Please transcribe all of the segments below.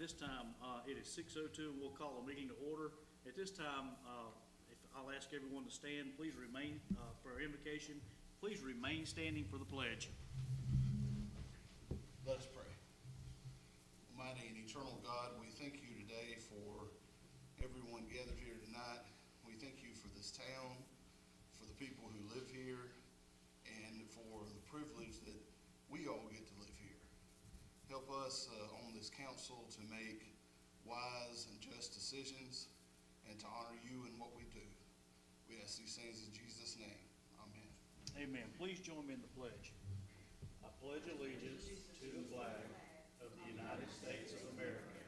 this time, it is 6:02, we'll call a meeting to order. At this time, if I'll ask everyone to stand, please remain, for our invocation, please remain standing for the pledge. Let us pray. Almighty and eternal God, we thank you today for everyone gathered here tonight. We thank you for this town, for the people who live here, and for the privilege that we all get to live here. Help us on this council to make wise and just decisions and to honor you in what we do. We ask these things in Jesus' name. Amen. Amen. Please join me in the pledge. I pledge allegiance to the flag of the United States of America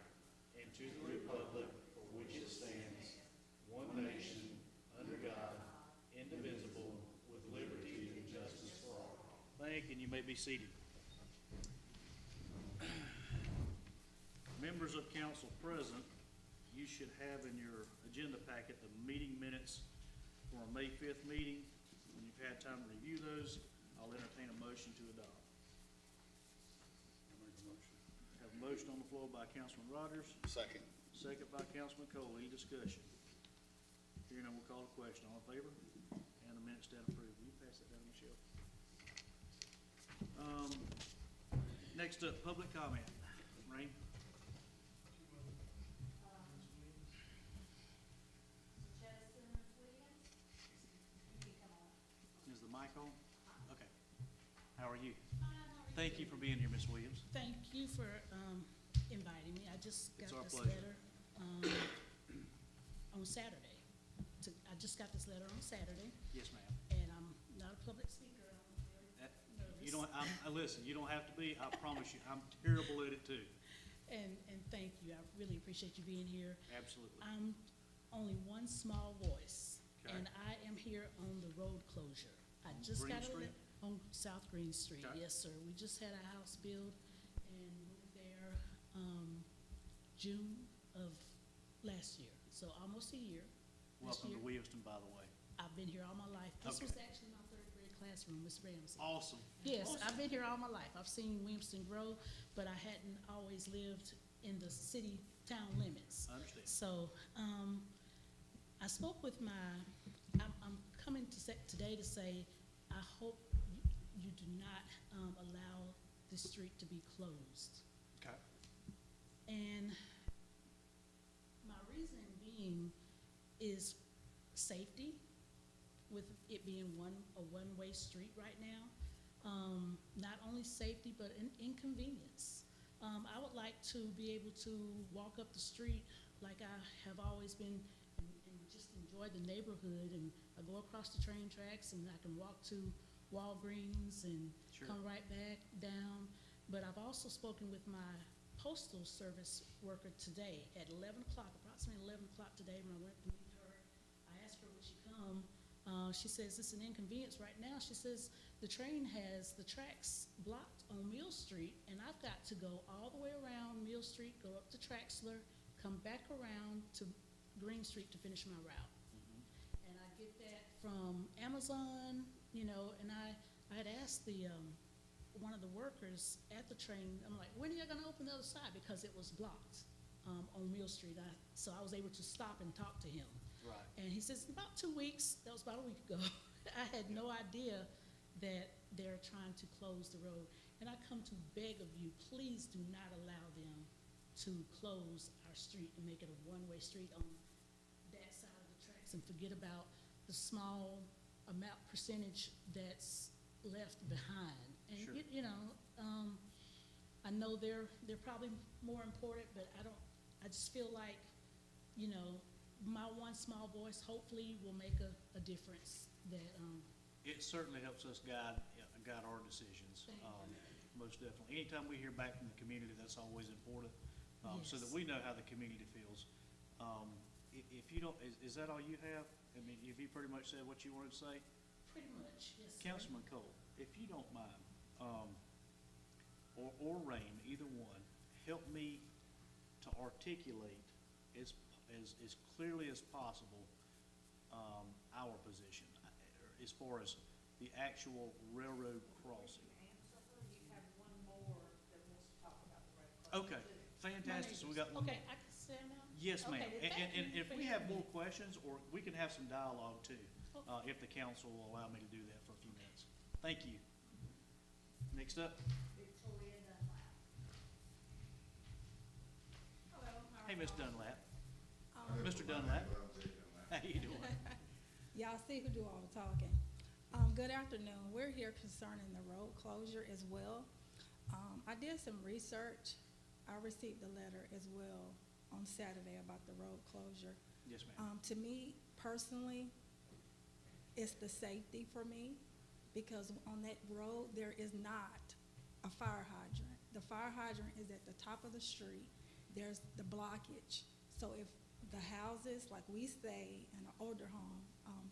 and to the republic for which it stands, one nation, under God, indivisible, with liberty and justice for all. Thank you, and you may be seated. Members of council present, you should have in your agenda packet the meeting minutes for our May 5th meeting. When you've had time to review those, I'll entertain a motion to adopt. I make a motion. Have a motion on the floor by Councilman Rogers, Second. second by Councilman Cole. Any discussion? Hearing none, we'll call the question. All in favor? And the minutes stand approved. Will you pass that down, Michelle? Next up, public comment. Rain? Is the mic on? Okay. How are you? Thank you for being here, Ms. Williams. Thank you for inviting me. I just got It's our this pleasure. letter on Saturday. I just got this letter on Saturday, Yes, ma'am. and I'm not a public speaker. I'm very nervous. You don't, listen, you don't have to be. I promise you, I'm terrible at it too. And thank you. I really appreciate you being here. Absolutely. I'm only one small voice, Okay. and I am here on the road closure. I just Green got Street? on South Green Street. Okay. Yes, sir. We just had a house built and moved there June of last year, so almost a year. This Welcome to year. Williamston, by the way. I've been here all my life. This Okay. was actually my third grade classroom, Miss Ramsey. Awesome. Yes, Awesome. I've been here all my life. I've seen Williamston grow, but I hadn't always lived in the city town limits. I understand. So I spoke with I'm coming today to say, I hope you do not allow this street to be closed. Okay. And my reasoning being is safety, with it being a one-way street right now. Not only safety, but an inconvenience. I would like to be able to walk up the street like I have always been and just enjoy the neighborhood. And I go across the train tracks and I can walk to Walgreens and Sure. come right back down. But I've also spoken with my postal service worker today at 11 o'clock, approximately 11 o'clock today when I went to meet her. I asked her, would she come? She says it's an inconvenience right now. She says the train has the tracks blocked on Mill Street, and I've got to go all the way around Mill Street, go up to Traxler, come back around to Green Street to finish my route. Mm-hmm. And I get that from Amazon, and I had asked one of the workers at the train, I'm like, when are you gonna open the other side? Because it was blocked on Mill Street. So I was able to stop and talk to him. Right. And he says, in about 2 weeks, that was about a week ago, I had no idea that they're trying to close the road. And I come to beg of you, please do not allow them to close our street and make it a one-way street on that side of the tracks and forget about the small amount percentage that's left behind. And Sure. I know they're probably more important, but I just feel like, my one small voice hopefully will make a difference that, It certainly helps us guide our decisions. Thank you. Most definitely. Anytime we hear back from the community, that's always important, so that Yes. we know how the community feels. If you don't, is that all you have? I mean, have you pretty much said what you wanted to say? pretty much, yes, sir. Councilman Cole, if you don't mind, or Rain, either one, help me to articulate as clearly as possible our position as far as the actual railroad crossing. You have one more that wants to talk about the road closure. Okay, Fantastic, so we got. Okay, I can stand now? Yes, ma'am. Okay, then thank And you if for we have hearing more me. questions, or we can have some dialogue too, Okay. if the council will allow me to do that for a few minutes. Thank you. Next up, Victoria Dunlap. Hello. how hey, are Ms. y'all? Dunlap. Mr. Dunlap, how you doing? Y'all see who do all the talking. Good afternoon. We're here concerning the road closure as well. I did some research. I received a letter as well on Saturday about the road closure. Yes, ma'am. To me personally, it's the safety for me, because on that road, there is not a fire hydrant. The fire hydrant is at the top of the street. There's the blockage. So if the houses, like we stay in an older home,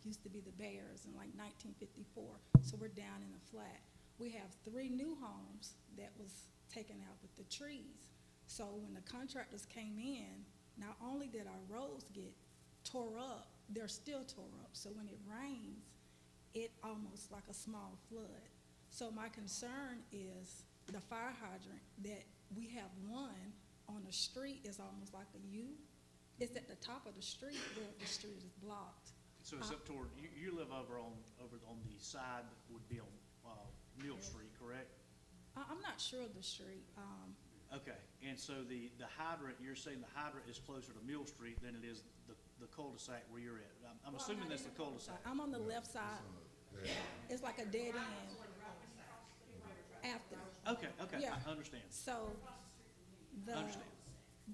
used to be the Bears in like 1954, so we're down in a flat. We have 3 new homes that was taken out with the trees. So when the contractors came in, not only did our roads get tore up, they're still tore up. So when it rains, it almost like a small flood. So my concern is the fire hydrant that we have one on the street is almost like a U. It's at the top of the street where the street is blocked. So it's up toward, you live over on the side that would be on, Mill Street, correct? I'm not sure of the street. Okay, and so the hydrant, you're saying the hydrant is closer to Mill Street than it is the cul-de-sac where you're at? I'm assuming that's the cul-de-sac. I'm on the left side. It's like a dead end after. Okay, Yeah. I understand. So the, Understand.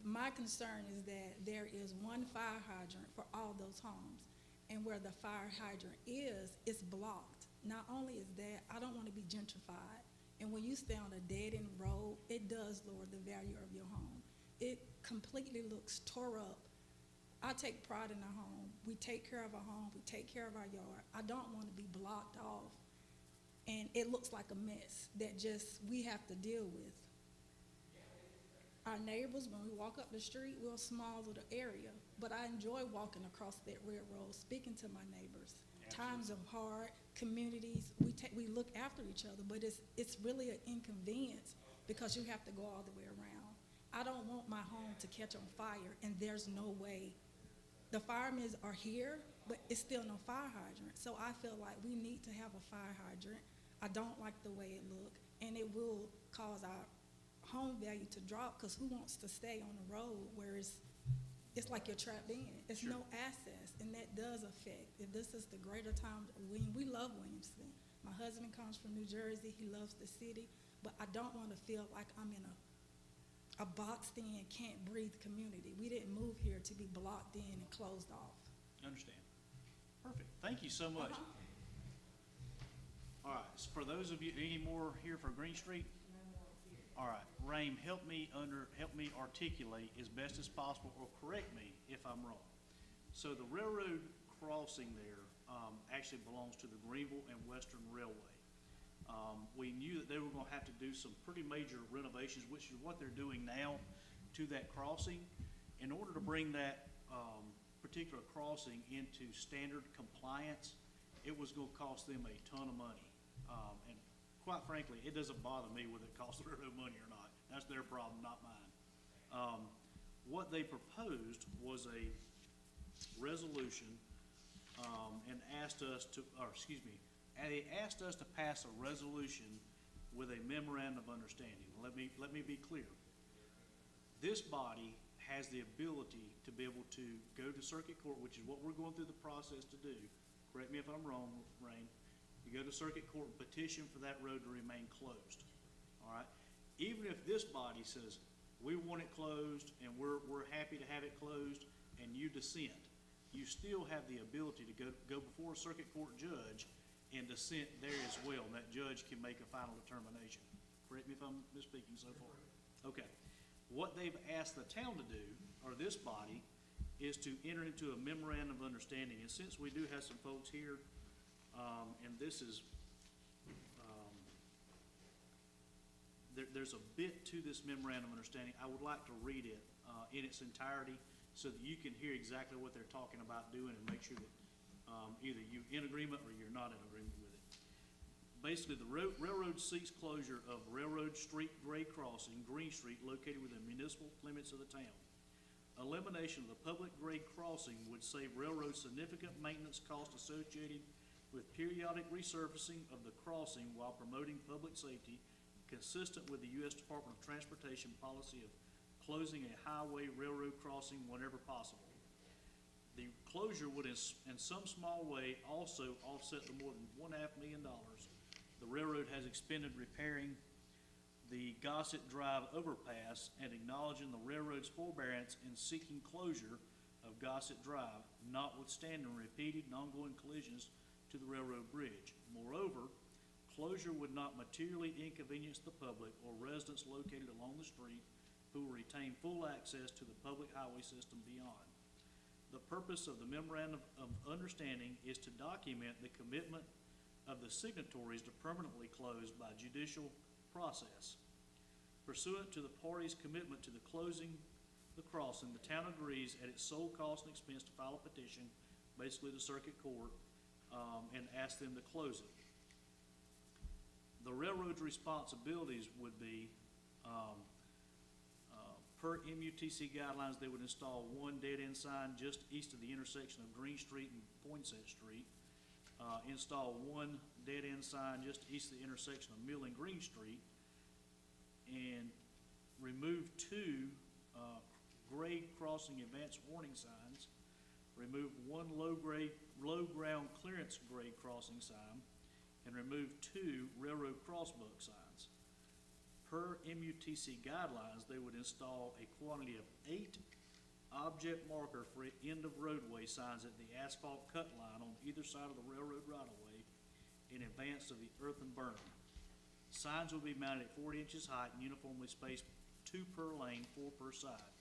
my concern is that there is one fire hydrant for all those homes. And where the fire hydrant is, it's blocked. Not only is that, I don't want to be gentrified. And when you stay on a dead-end road, it does lower the value of your home. It completely looks tore up. I take pride in our home. We take care of our home. We take care of our yard. I don't want to be blocked off. And it looks like a mess that just we have to deal with. Our neighbors, when we walk up the street, we're a small little area, but I enjoy walking across that railroad, speaking to my neighbors. Times are hard, communities, we look after each other, but it's really an inconvenience because you have to go all the way around. I don't want my home to catch on fire, and there's no way. The firemen are here, but it's still no fire hydrant. So I feel like we need to have a fire hydrant. I don't like the way it look, and it will cause our home value to drop, because who wants to stay on the road where it's like you're trapped in? It's Sure. no access, and that does affect. If this is the greater town, we love Williamston. My husband comes from New Jersey. He loves the city, but I don't want to feel like I'm in a boxed in, can't breathe community. We didn't move here to be blocked in and closed off. Understand. Perfect. Thank you so much. All right, so for those of you, any more here for Green Street? All right, Rain, help me articulate as best as possible, or correct me if I'm wrong. So the railroad crossing there, actually belongs to the Greenville and Western Railway. We knew that they were gonna have to do some pretty major renovations, which is what they're doing now to that crossing. In order to bring that, particular crossing into standard compliance, it was gonna cost them a ton of money. And quite frankly, it doesn't bother me whether it costs the railroad money or not. That's their problem, not mine. What they proposed was a resolution, and asked us to, and they asked us to pass a resolution with a memorandum of understanding. Let me be clear. This body has the ability to be able to go to circuit court, which is what we're going through the process to do. Correct me if I'm wrong, Rain. You go to circuit court and petition for that road to remain closed, all right? Even if this body says, we want it closed and we're happy to have it closed, and you dissent, you still have the ability to go before a circuit court judge and dissent there as well, and that judge can make a final determination. Correct me if I'm misspeaking so far. Okay. What they've asked the town to do, or this body, is to enter into a memorandum of understanding. And since we do have some folks here, and this is, there's a bit to this memorandum of understanding. I would like to read it in its entirety so that you can hear exactly what they're talking about doing, and make sure that either you're in agreement or you're not in agreement with it. basically, the railroad seeks closure of Railroad Street grade crossing, Green Street, located within municipal limits of the town. Elimination of the public grade crossing would save railroad significant maintenance costs associated with periodic resurfacing of the crossing while promoting public safety, consistent with the U.S. Department of Transportation policy of closing a highway railroad crossing whenever possible. The closure would in some small way also offset the more than $1.5 million the railroad has expended repairing the Gossett Drive overpass and acknowledging the railroad's forbearance in seeking closure of Gossett Drive, notwithstanding repeated and ongoing collisions to the railroad bridge. Moreover, closure would not materially inconvenience the public or residents located along the street who will retain full access to the public highway system beyond. The purpose of the memorandum of understanding is to document the commitment of the signatories to permanently close by judicial process. Pursuant to the parties' commitment to the closing the crossing, the town agrees at its sole cost and expense to file a petition, basically the circuit court, and ask them to close it. The railroad's responsibilities would be, per MUTC guidelines, they would install one dead-end sign just east of the intersection of Green Street and Poinsett Street, install one dead-end sign just east of the intersection of Mill and Green Street, and remove two grade crossing advance warning signs, remove one low ground clearance grade crossing sign, and remove two railroad crossbuck signs. Per MUTC guidelines, they would install a quantity of 8 object marker for end of roadway signs at the asphalt cut line on either side of the railroad right-of-way in advance of the earthen berm. Signs will be mounted at 40 inches height and uniformly spaced 2 per lane, 4 per side.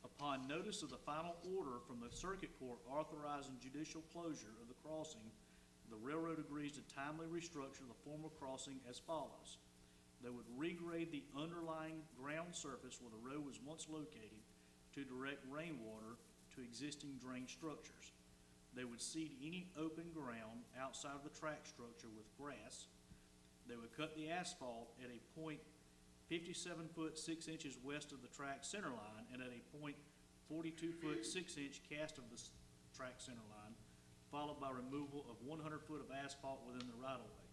Upon notice of the final order from the circuit court authorizing judicial closure of the crossing, the railroad agrees to timely restructure the former crossing as follows. They would regrade the underlying ground surface where the road was once located to direct rainwater to existing drain structures. They would seed any open ground outside of the track structure with grass. They would cut the asphalt at a point 57 foot 6 inches west of the track center line and at a point 42 foot 6 inch cast of the track center line, followed by removal of 100 foot of asphalt within the right-of-way.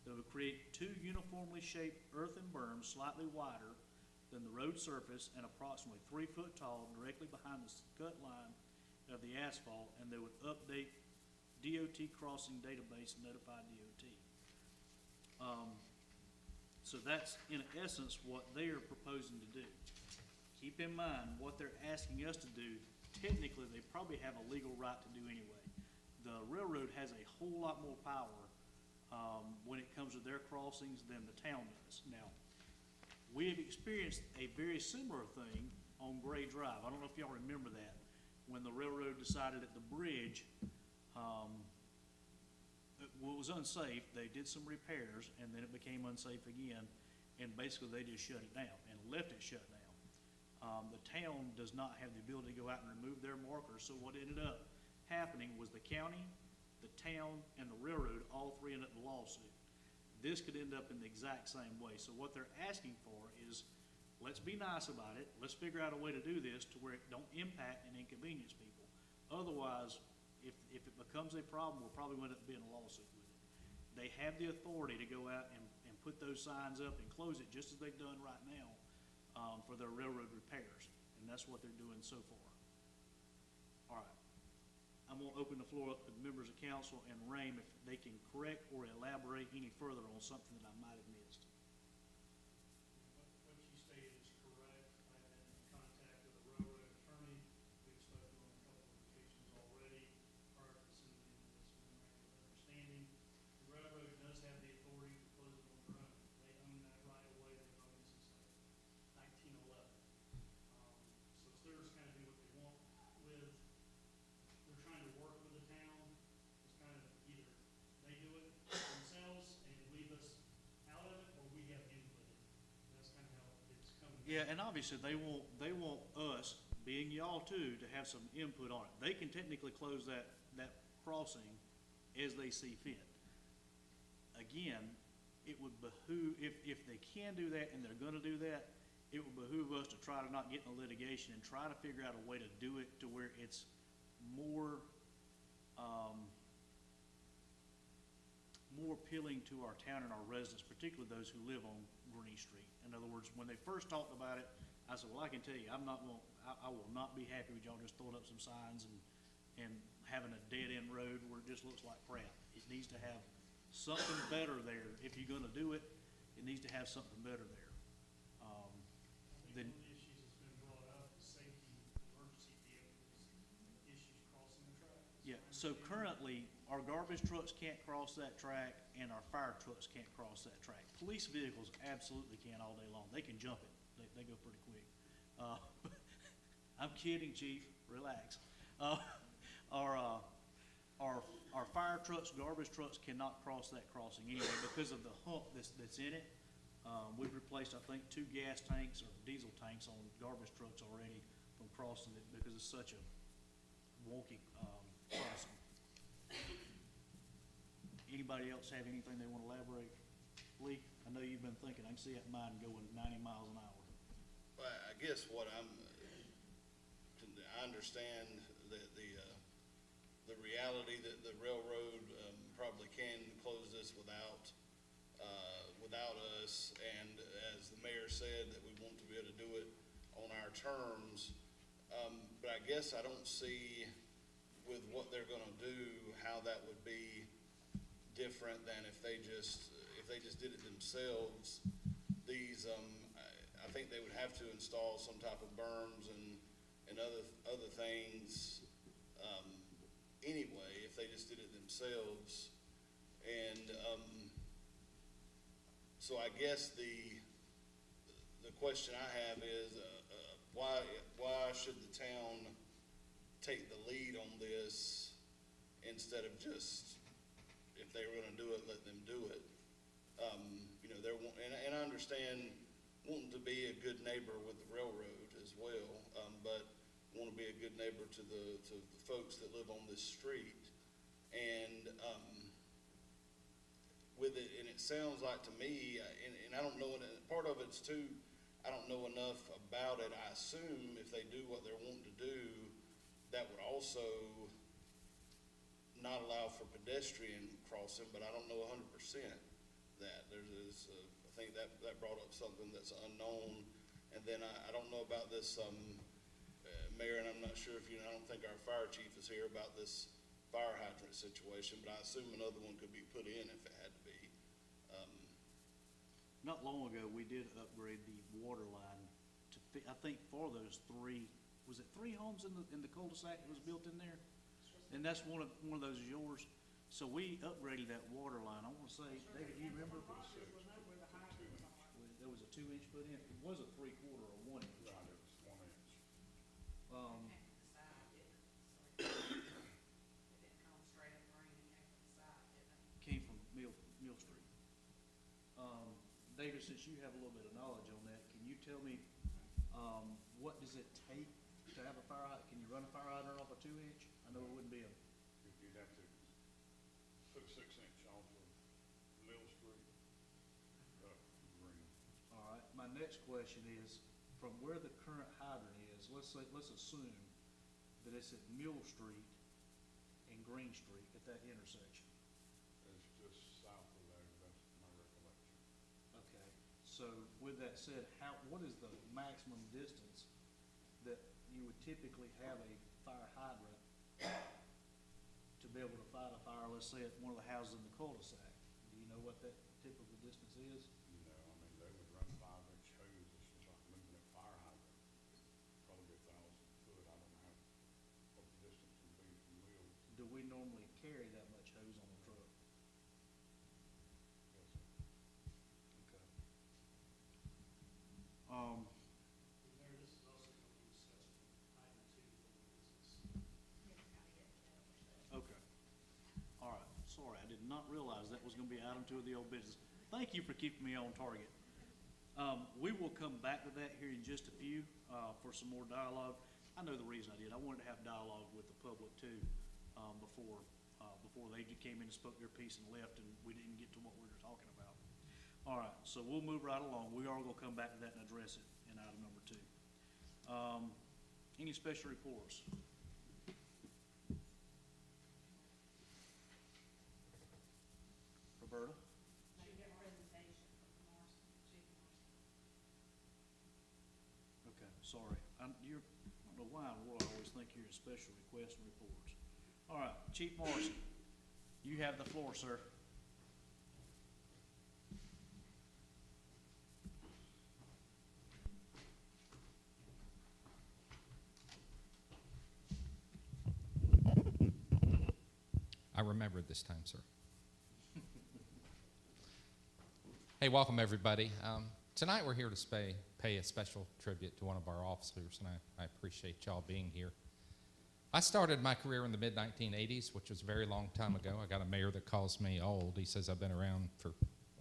They would create 2 uniformly shaped earthen berms slightly wider than the road surface and approximately 3 foot tall directly behind the cut line of the asphalt, and they would update DOT crossing database and notify DOT. So that's in essence what they are proposing to do. Keep in mind what they're asking us to do, technically they probably have a legal right to do anyway. The railroad has a whole lot more power when it comes to their crossings than the town does. Now, we have experienced a very similar thing on Gray Drive. I don't know if y'all remember that, when the railroad decided that the bridge was unsafe. They did some repairs, and then it became unsafe again, and basically they just shut it down and left it shut down. The town does not have the ability to go out and remove their markers, so what ended up happening was the county, the town, and the railroad, all three ended up in a lawsuit. This could end up in the exact same way. So what they're asking for is, let's be nice about it. Let's figure out a way to do this to where it don't impact and inconvenience people. Otherwise, if it becomes a problem, we'll probably end up being a lawsuit with it. They have the authority to go out and put those signs up and close it just as they've done right now for their railroad repairs. And that's what they're doing so far. All right. I'm going to open the floor up to the members of council and Rame if they can correct or elaborate any further on something that I might have missed. What you stated is correct. I've been in contact with the railroad attorney. We've spoken on a couple of occasions already prior to sending in this memorandum of understanding. The railroad does have the authority to close it on their own. They own that right of way. They've owned it since like 1911. So it's theirs to kind of do what they want with. They're trying to work with the town. It's kind of either they do it themselves and leave us out of it, or we have input in it. That's kind of how it's coming. Yeah, and obviously they want us, being y'all too, to have some input on it. They can technically close that crossing as they see fit. Again, it would behoove, if they can do that and they're gonna do that, it would behoove us to try to not get in a litigation and try to figure out a way to do it to where it's more, more appealing to our town and our residents, particularly those who live on Green Street. In other words, when they first talked about it, I said, well, I can tell you, I will not be happy with y'all just throwing up some signs and having a dead-end road where it just looks like crap. It needs to have something better there. If you're gonna do it, it needs to have something better there. I Then, think one of the issues that's been brought up is safety, emergency vehicles, issues crossing the tracks. yeah, so currently, our garbage trucks can't cross that track and our fire trucks can't cross that track. Police vehicles absolutely can all day long. They can jump it. They go pretty quick. I'm kidding, chief, relax. Our fire trucks, garbage trucks cannot cross that crossing anyway because of the hump that's in it. We've replaced, I think, 2 gas tanks or diesel tanks on garbage trucks already from crossing it because it's such a wonky, crossing. Anybody else have anything they want to elaborate? Lee, I know you've been thinking, I can see that mine going 90 miles an hour. Well, I guess what I understand that the reality that the railroad, probably can close this without us, and as the mayor said, that we want to be able to do it on our terms. But I guess I don't see with what they're gonna do, how that would be different than if they just did it themselves. These, I think they would have to install some type of berms and other things, anyway, if they just did it themselves. And, so I guess the question I have is, why should the town take the lead on this instead of just, if they were gonna do it, let them do it? You know, and I understand wanting to be a good neighbor with the railroad as well, but want to be a good neighbor to the folks that live on this street. And, with it, and it sounds like to me, and I don't know, and part of it's too, I don't know enough about it. I assume if they do what they're wanting to do, that would also not allow for pedestrian crossing, but I don't know 100% that. There's I think that brought up something that's unknown. And then I don't know about this, Mayor, and I'm not sure if I don't think our fire chief is here about this fire hydrant situation, but I assume another one could be put in if it had to be. Not long ago, we did upgrade the water line to I think for those 3, was it 3 homes in the cul-de-sac that was built in there? And that's one of those is yours. So we upgraded that water line. I wanna say, David, you remember? There was a 2-inch put in. It was a 3/4 or 1 inch. Right, it was 1 inch. It didn't come straight up green, it came from the side, didn't it? Came from Mill Street. David, since you have a little bit of knowledge on that, can you tell me, what does it take to have a fire hydrant? Can you run a fire hydrant off a 2-inch? I know it wouldn't be a, You'd have to put 6-inch off of Mill Street, Green. all right. My next question is, from where the current hydrant is, let's assume that it's at Mill Street and Green Street at that intersection. It's just south of there, that's my recollection. Okay, so with that said, what is the maximum distance that you would typically have a fire hydrant to be able to fight a fire, let's say at one of the houses in the cul-de-sac? Do you know what that typical distance is? You know, I mean, they would run 5-inch hoses, just like moving a fire hydrant, probably 1,000 foot, I don't know what the distance would be from Mill. Do we normally carry that much hose on the truck? Yes, sir. Okay. Mayor, this is also going to be discussed in item 2 for the business. Okay. All right, sorry, I did not realize that was gonna be item 2 of the old business. Thank you for keeping me on target. We will come back to that here in just a few, for some more dialogue. I know the reason I did. I wanted to have dialogue with the public too, before they came in and spoke their piece and left and we didn't get to what we were talking about. All right, so we'll move right along. We are gonna come back to that and address it in item number 2. Any special reports? Roberta? Should get a presentation from Morrison, Chief Morrison. Okay, sorry. I don't know why in the world I always think you're in special requests and reports. All right, Chief Morrison, you have the floor, sir. I remembered this time, sir. Hey, welcome everybody. Tonight we're here to pay a special tribute to one of our officers, and I appreciate y'all being here. I started my career in the mid-1980s, which was a very long time ago. I got a mayor that calls me old. He says I've been around for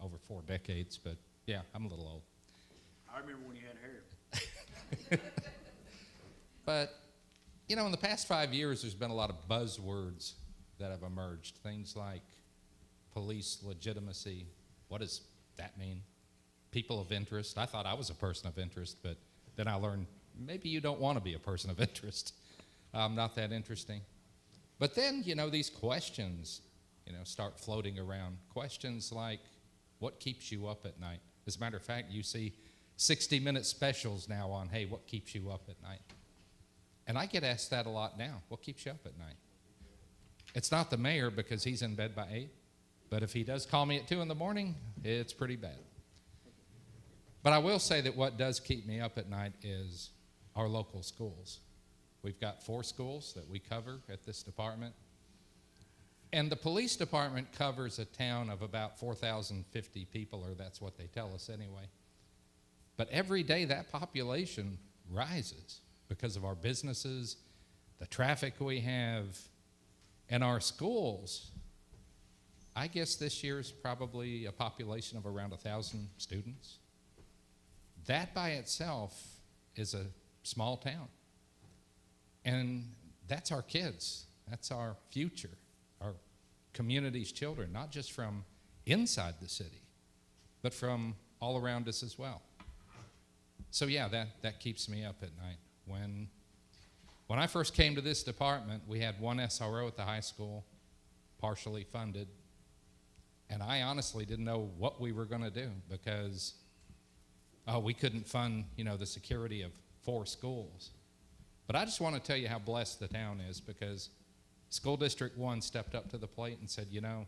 over 4 decades, but yeah, I'm a little old. I remember when you had hair. But, you know, in the past 5 years, there's been a lot of buzzwords that have emerged. Things like police legitimacy. What does that mean? People of interest. I thought I was a person of interest, but then I learned maybe you don't want to be a person of interest. Not that interesting. But then, you know, these questions, you know, start floating around. Questions like, what keeps you up at night? As a matter of fact, you see 60-minute specials now on, hey, what keeps you up at night? And I get asked that a lot now. What keeps you up at night? It's not the mayor because he's in bed by 8, but if he does call me at 2 in the morning, it's pretty bad. But I will say that what does keep me up at night is our local schools. We've got 4 schools that we cover at this department. And the police department covers a town of about 4,050 people, or that's what they tell us anyway. But every day that population rises because of our businesses, the traffic we have, and our schools. I guess this year's probably a population of around 1,000 students. That by itself is a small town. And that's our kids. That's our future, our community's children, not just from inside the city, but from all around us as well. So yeah, that keeps me up at night. When I first came to this department, we had 1 SRO at the high school, partially funded, and I honestly didn't know what we were going to do because we couldn't fund, you know, the security of 4 schools. But I just want to tell you how blessed the town is because School District 1 stepped up to the plate and said, you know,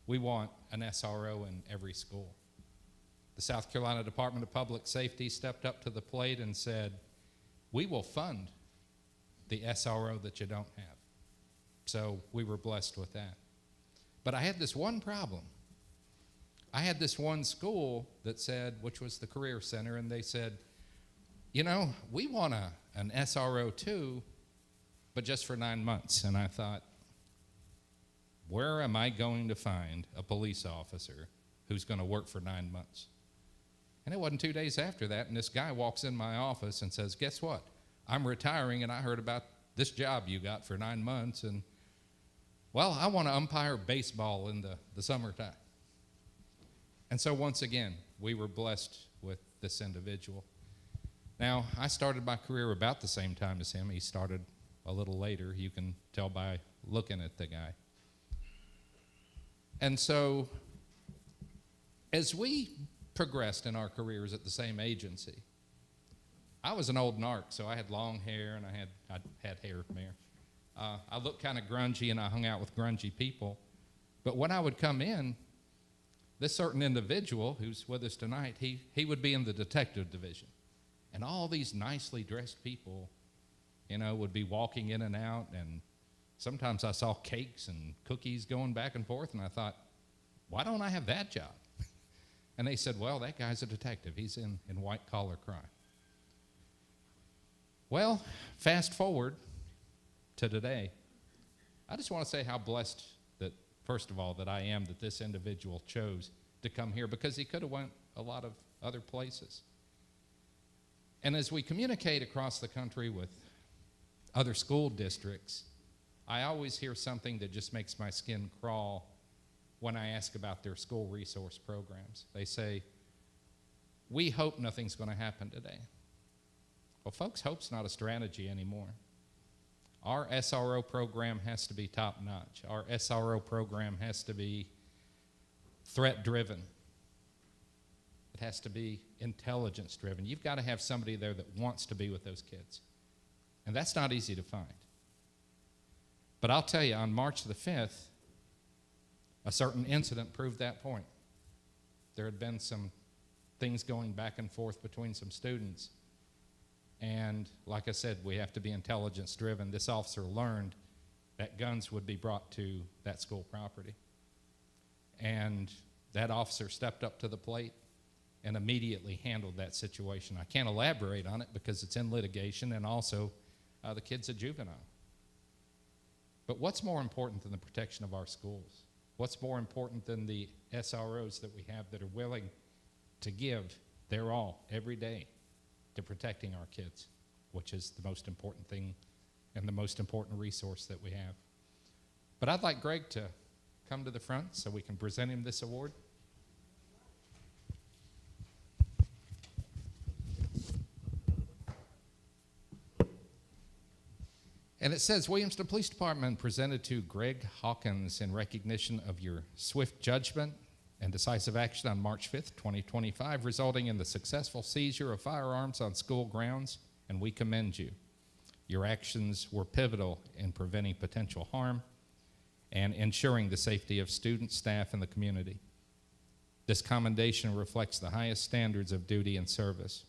we want an SRO in every school. The South Carolina Department of Public Safety stepped up to the plate and said, we will fund the SRO that you don't have. So we were blessed with that. But I had this one problem. I had this one school that said, which was the Career Center, and they said, you know, we want an SRO too, but just for 9 months. And I thought, where am I going to find a police officer who's going to work for 9 months? And it wasn't 2 days after that, and this guy walks in my office and says, guess what? I'm retiring, and I heard about this job you got for 9 months, and, well, I want to umpire baseball in the summertime. And so once again, we were blessed with this individual. Now, I started my career about the same time as him. He started a little later. You can tell by looking at the guy. And so as we progressed in our careers at the same agency, I was an old narc, so I had long hair and I had hair, Mayor. I looked kind of grungy and I hung out with grungy people. But when I would come in, this certain individual who's with us tonight, he would be in the detective division. And all these nicely dressed people, you know, would be walking in and out, and sometimes I saw cakes and cookies going back and forth, and I thought, why don't I have that job? And they said, well, that guy's a detective. He's in white-collar crime. Well, fast forward to today. I just want to say how blessed that, first of all, that I am that this individual chose to come here, because he could have went a lot of other places. And as we communicate across the country with other school districts, I always hear something that just makes my skin crawl when I ask about their school resource programs. They say, we hope nothing's going to happen today. Well, folks, hope's not a strategy anymore. Our SRO program has to be top-notch. Our SRO program has to be threat-driven. It has to be intelligence-driven. You've got to have somebody there that wants to be with those kids. And that's not easy to find. But I'll tell you, on March the 5th, a certain incident proved that point. There had been some things going back and forth between some students. And like I said, we have to be intelligence-driven. This officer learned that guns would be brought to that school property. And that officer stepped up to the plate and immediately handled that situation. I can't elaborate on it because it's in litigation, and also the kid's a juvenile. But what's more important than the protection of our schools? What's more important than the SROs that we have that are willing to give their all every day to protecting our kids, which is the most important thing and the most important resource that we have. But I'd like Greg to come to the front so we can present him this award. And it says, Williamston Police Department presented to Greg Hawkins in recognition of your swift judgment and decisive action on March 5th, 2025, resulting in the successful seizure of firearms on school grounds, and we commend you. Your actions were pivotal in preventing potential harm and ensuring the safety of students, staff, and the community. This commendation reflects the highest standards of duty and service.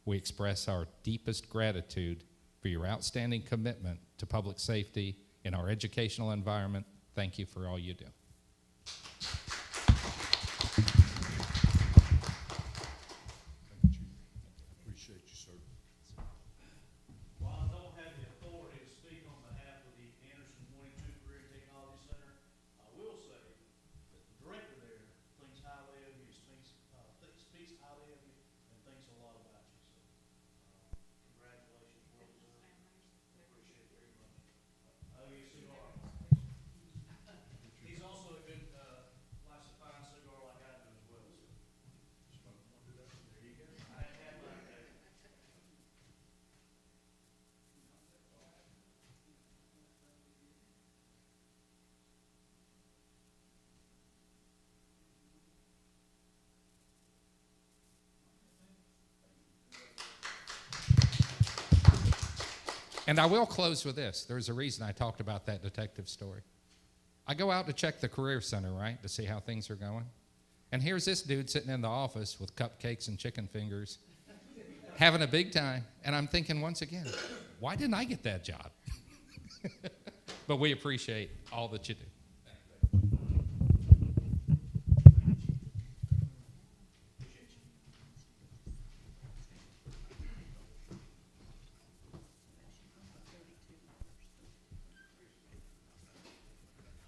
We express our deepest gratitude for your outstanding commitment to public safety in our educational environment. Thank you for all you do. Thank you. Appreciate you, sir. While I don't have the authority to speak on behalf of the Anderson 22 Career Technology Center, I will say that the director there thinks highly of you, speaks highly of you, and thinks a lot about you. So, congratulations, well deserved. Appreciate it very much. Oh, yes, you are. He's also a good, likes to find cigar like I do as well. So, there you go. I had my day. And I will close with this. There's a reason I talked about that detective story. I go out to check the career center, right, to see how things are going. And here's this dude sitting in the office with cupcakes and chicken fingers, having a big time. And I'm thinking once again, why didn't I get that job? But we appreciate all that you do.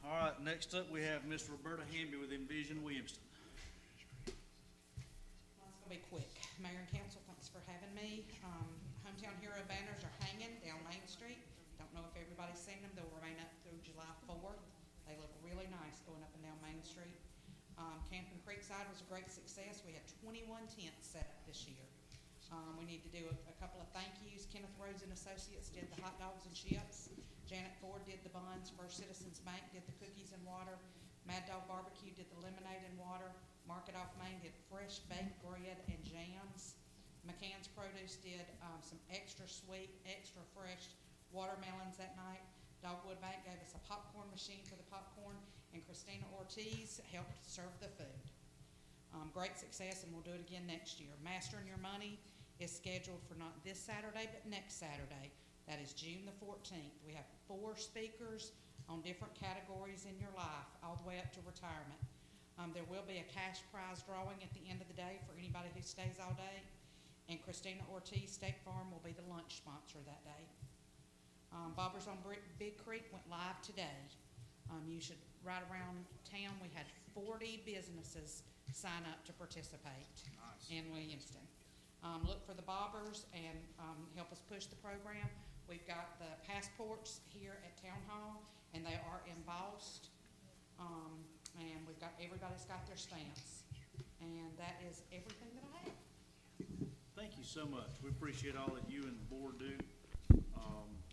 All right, next up we have Miss Roberta Hamby with Envision Williamston. Well, it's gonna be quick. Mayor and council, thanks for having me. Hometown Hero banners are hanging down Main Street. Don't know if everybody's seen them. They'll remain up through July 4th. They look really nice going up and down Main Street. Camping Creekside was a great success. We had 21 tents set up this year. We need to do a couple of thank yous. Kenneth Rhodes and Associates did the hot dogs and chips. Janet Ford did the buns. First Citizens Bank did the cookies and water. Mad Dog Barbecue did the lemonade and water. Market Off Main did fresh baked bread and jams. McCann's Produce did some extra sweet, extra fresh watermelons that night. Dogwood Bank gave us a popcorn machine for the popcorn, and Christina Ortiz helped serve the food. Great success, and we'll do it again next year. Mastering Your Money is scheduled for not this Saturday, but next Saturday. That is June the 14th. We have 4 speakers on different categories in your life, all the way up to retirement. There will be a cash prize drawing at the end of the day for anybody who stays all day. And Christina Ortiz State Farm will be the lunch sponsor that day. Bobbers on Big Creek went live today. You should ride around town. We had 40 businesses sign up to participate in Williamston. Look for the bobbers and help us push the program. We've got the passports here at Town Hall, and they are embossed. And we've got everybody's got their stamps. And that is everything that I have. Thank you so much. We appreciate all that you and the board do,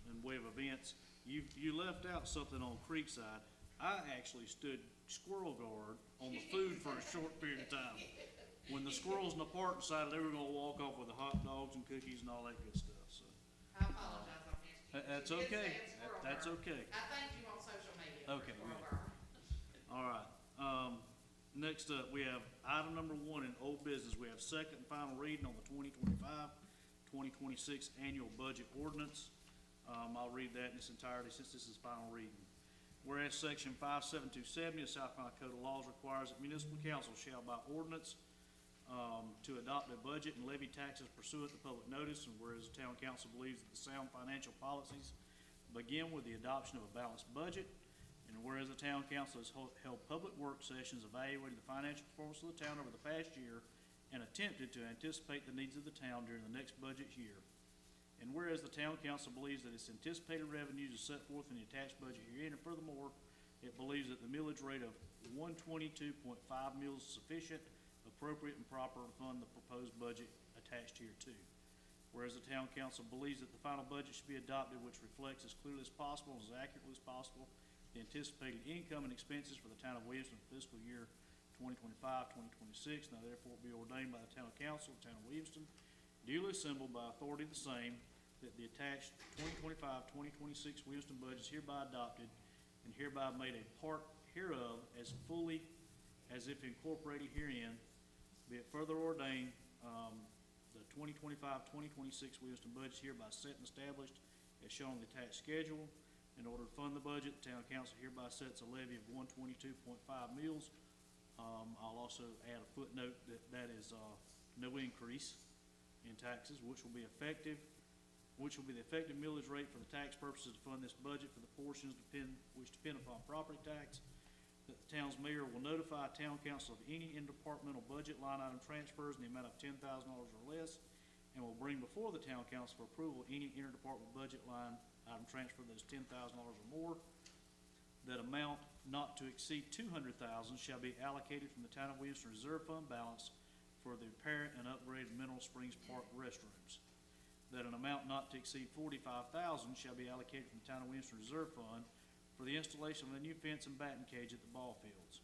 in way of events. You left out something on Creekside. I actually stood squirrel guard on the food for a short period of time. When the squirrels in the park decided they were gonna walk off with the hot dogs and cookies and all that good stuff, so. I apologize, I missed you. That's You did okay. say it's squirrel That's burn. okay. I thanked you on social media. for Okay, squirrel good. burn. All right, next up, we have item number 1 in old business. We have second and final reading on the 2025-2026 annual budget ordinance. I'll read that in its entirety since this is final reading. Whereas section 57270 of South Carolina Code of Laws requires that municipal council shall by ordinance, to adopt a budget and levy taxes pursuant to public notice, and whereas the town council believes that the sound financial policies begin with the adoption of a balanced budget, and whereas the town council has held public work sessions evaluating the financial performance of the town over the past year and attempted to anticipate the needs of the town during the next budget year. And whereas the town council believes that its anticipated revenues are set forth in the attached budget herein, and furthermore, it believes that the millage rate of 122.5 mills is sufficient, appropriate, and proper to fund the proposed budget attached here too. Whereas the town council believes that the final budget should be adopted which reflects as clearly as possible and as accurately as possible the anticipated income and expenses for the town of Williamston for fiscal year 2025-2026. Now therefore be ordained by the town council of the town of Williamston, duly assembled by authority of the same, that the attached 2025-2026 Williamston budget is hereby adopted and hereby made a part hereof as fully as if incorporated herein. Be it further ordained, the 2025-2026 Williamston budget is hereby set and established as shown on the attached schedule. In order to fund the budget, the town council hereby sets a levy of 122.5 mills. I'll also add a footnote that that is no increase in taxes, which will be the effective millage rate for the tax purposes to fund this budget for the portions which depend upon property tax. That the town's mayor will notify town council of any interdepartmental budget line item transfers in the amount of $10,000 or less, and will bring before the town council for approval any interdepartmental budget line item transfer that is $10,000 or more. That amount not to exceed $200,000 shall be allocated from the town of Williamston Reserve Fund balance for the repair and upgrade of Mineral Springs Park restrooms. That an amount not to exceed $45,000 shall be allocated from the town of Williamston Reserve Fund for the installation of a new fence and batting cage at the ball fields.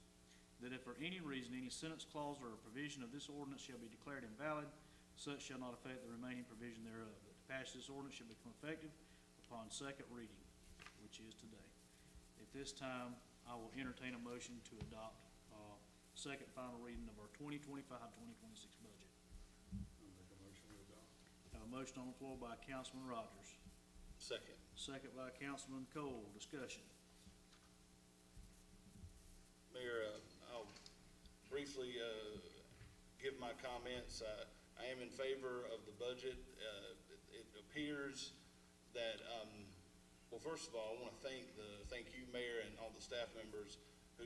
That if for any reason any sentence, clause, or provision of this ordinance shall be declared invalid, such shall not affect the remaining provision thereof. That to pass this ordinance shall become effective upon second reading, which is today. At this time, I will entertain a motion to adopt second final reading of our 2025-2026 budget. I'll make a motion to adopt. Have a motion on the floor by Councilman Rogers, Second. second by Councilman Cole. Discussion. Mayor, I'll briefly give my comments. I am in favor of the budget. It appears that, well, first of all, I want to thank you, Mayor, and all the staff members who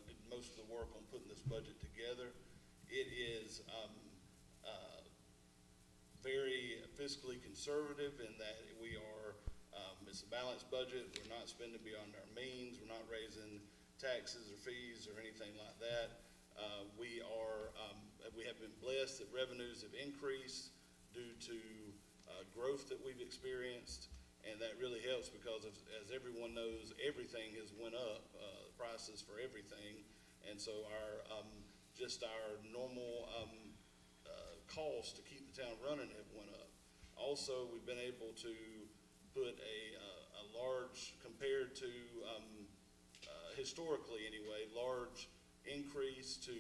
did most of the work on putting this budget together. It is very fiscally conservative in that we are, it's a balanced budget. We're not spending beyond our means. We're not raising taxes or fees or anything like that. We have been blessed that revenues have increased due to growth that we've experienced, and that really helps because as everyone knows, everything has went up, prices for everything, and so just our normal costs to keep the town running have went up. Also, we've been able to put a large, compared to historically anyway, large increase to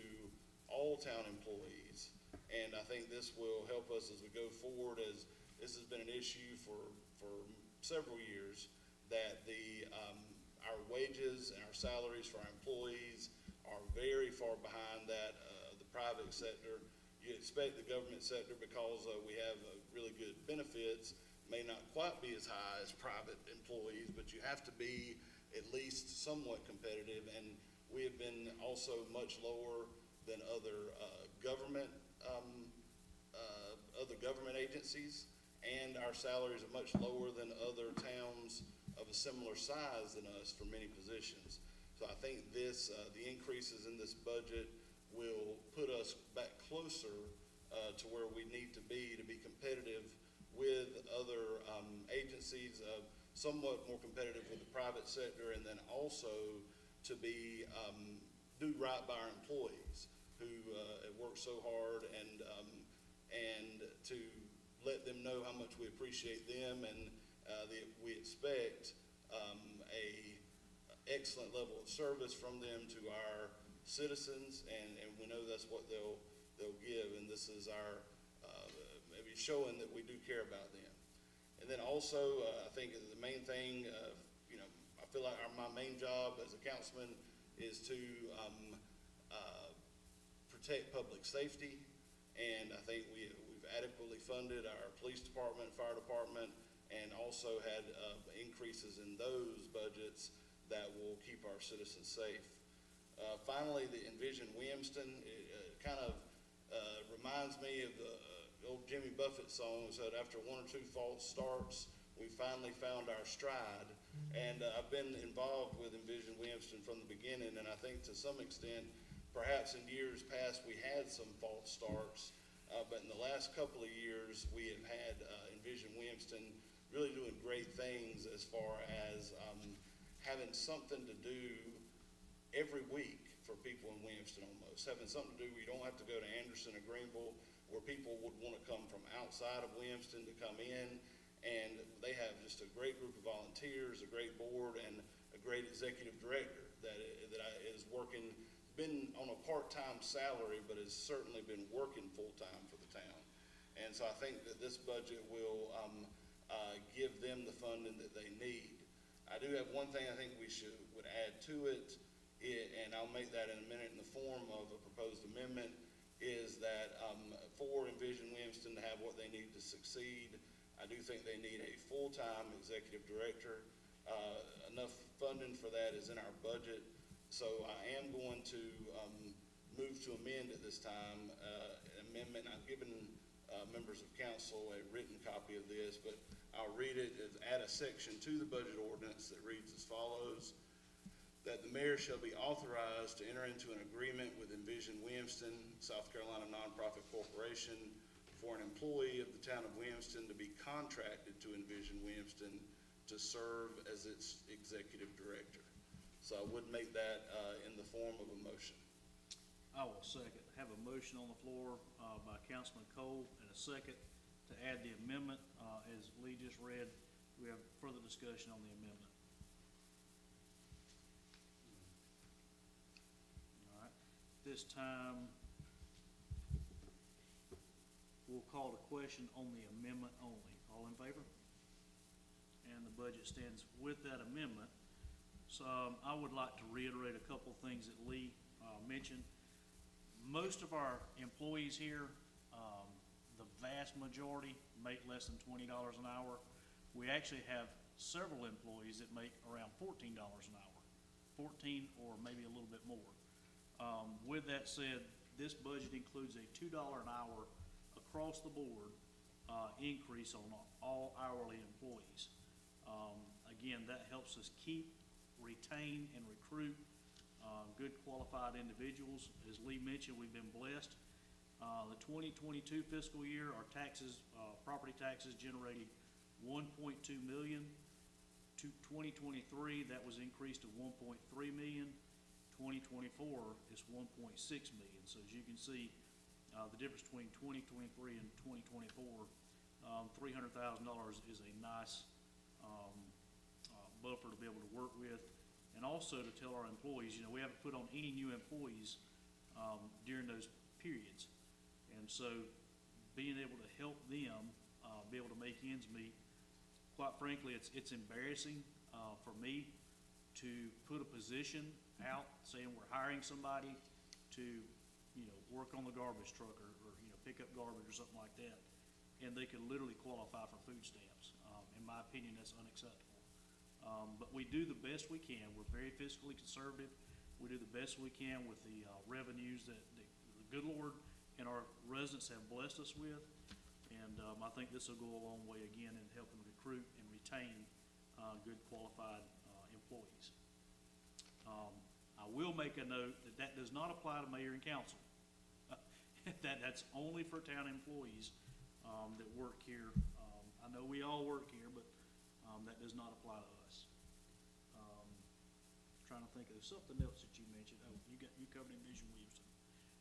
all town employees. And I think this will help us as we go forward, as this has been an issue for several years, that our wages and our salaries for our employees are very far behind that the private sector. You expect the government sector, because we have really good benefits, may not quite be as high as private employees, but you have to be at least somewhat competitive, and we have been also much lower than other government agencies, and our salaries are much lower than other towns of a similar size than us for many positions. So I think this, the increases in this budget will put us back closer to where we need to be competitive with other agencies, somewhat more competitive with the private sector, and then also to be do right by our employees who have worked so hard, and to let them know how much we appreciate them, and that we expect a excellent level of service from them to our citizens, and we know that's what they'll give, and this is our maybe showing that we do care about them. And then also, I think the main thing, I feel like my main job as a councilman is to protect public safety, and I think we've adequately funded our police department, fire department, and also had increases in those budgets that will keep our citizens safe. Finally, the Envision Williamston, it kind of reminds me of the old Jimmy Buffett song that said, after one or two false starts, we finally found our stride. And I've been involved with Envision Williamston from the beginning, and I think to some extent, perhaps in years past, we had some false starts, but in the last couple of years, we have had Envision Williamston really doing great things as far as having something to do every week for people in Williamston almost. Having something to do where you don't have to go to Anderson or Greenville, where people would want to come from outside of Williamston to come in, and they have just a great group of volunteers, a great board, and a great executive director that is working, been on a part-time salary, but has certainly been working full-time for the town. And so I think that this budget will give them the funding that they need. I do have one thing I think we would add to it, and I'll make that in a minute in the form of a proposed amendment, is that for Envision Williamston to have what they need to succeed, I do think they need a full-time executive director. Enough funding for that is in our budget, so I am going to move to amend at this time an amendment. I've given members of council a written copy of this, but I'll read it as add a section to the budget ordinance that reads as follows: that the mayor shall be authorized to enter into an agreement with Envision Williamston, South Carolina Nonprofit Corporation, for an employee of the town of Williamston to be contracted to Envision Williamston to serve as its executive director. So I would make that in the form of a motion. I will second. Have a motion on the floor by Councilman Cole and a second to add the amendment. As Lee just read, we have further discussion on the amendment. All right. This time, we'll call the question on the amendment only. All in favor? And the budget stands with that amendment. So I would like to reiterate a couple things that Lee mentioned. Most of our employees here, the vast majority, make less than $20 an hour. We actually have several employees that make around $14 an hour, 14 or maybe a little bit more. With that said, this budget includes a $2 an hour across the board increase on all hourly employees. Again, that helps us keep, retain, and recruit good qualified individuals. As Lee mentioned, we've been blessed. The 2022 fiscal year, our taxes, property taxes generated $1.2 million. To 2023, that was increased to $1.3 million. 2024 is $1.6 million. So as you can see, the difference between 2023 and 2024, $300,000 is a nice buffer to be able to work with. And also to tell our employees, we haven't put on any new employees during those periods. And so being able to help them be able to make ends meet, quite frankly, it's embarrassing for me to put a position out saying we're hiring somebody to work on the garbage truck or pick up garbage or something like that, and they could literally qualify for food stamps. In my opinion, that's unacceptable. But we do the best we can. We're very fiscally conservative. We do the best we can with the revenues that the good Lord and our residents have blessed us with. And I think this will go a long way again in helping recruit and retain good qualified employees. I will make a note that that does not apply to mayor and council. That's only for town employees, that work here. I know we all work here, but, that does not apply to us. Trying to think of something else that you mentioned. Oh, you covered in Vision Williamston,